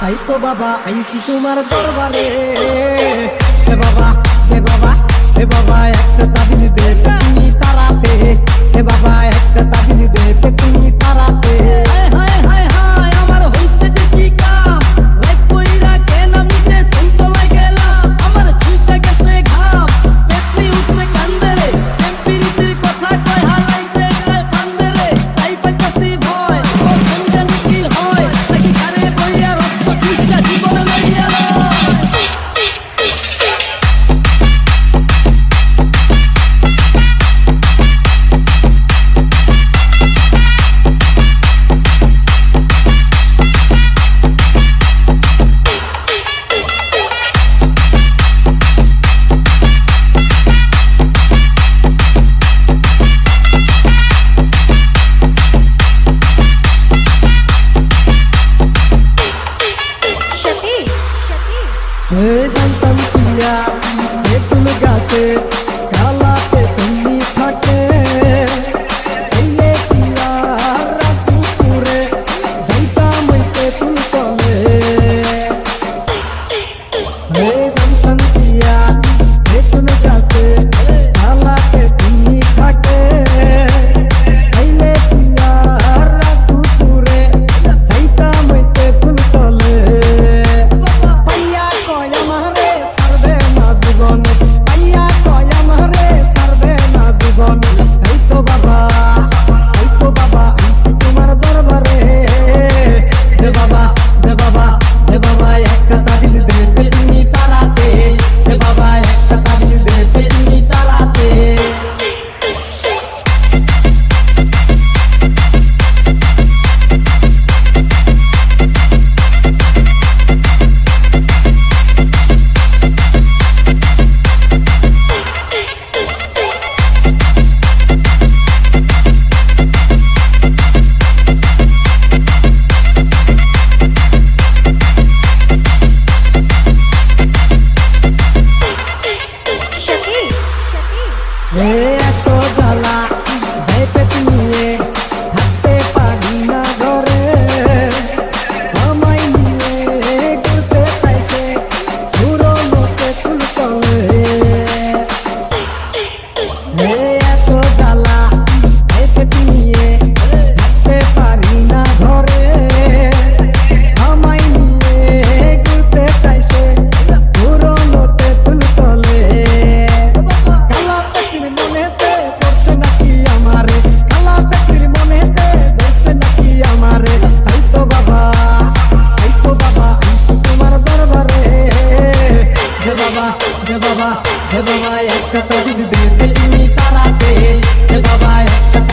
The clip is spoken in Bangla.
তাই তো বাবা আইসি তোমার দরবারে। হে বাবা হে বাবা হে বাবা একটা তাবিজ দে তুমি তারাতে। হে বাবা একটা তাবিজ দে তুমি তারাতে। হায় হায় হায় হায় আমার হইছে যে কি কাম, রাত কইরা কেন আমি যে তুই তলায় গেলাম। আমার ছুটে গেছে ঘাম, পেটনি উঠছে কান্দে রে, এমপিরিতির কথা কয় হালাইতে যায় ফান্দে রে। তাই পাইতাছি ভয় ওর সঙ্গে কি হয়, নাকি ঘরে বইয়া রক্ত তৃষ্ণা জীবন লইয়া লয়। জানতাম পিয়া বেতুল গাছে কালাতে তুমি থাকে। এলে পিয়া রাতুপুরে যাইতাম তেতুল তলে। জানতাম পিয়া বেতুল গাছে কালাতে তুমি থাকে। এলে পিয়া রাতুপুরে যাইতাম তেতুল তলে। এত জ্বালা পেট নিয়ে থাকতে পারি না ঘরে। আমায় নিয়ে ঘুরতে চাইছে পুরনো তেতুল তলে। এত জ্বালা পেট নিয়ে থাকতে পারি না ঘরে। আমায় নিয়ে ঘুরতে চাইছে পুরনো তেতুল তলে। হে বাবা একটা তাবিজ দে তুমি তারাতে। হে বাবা একটা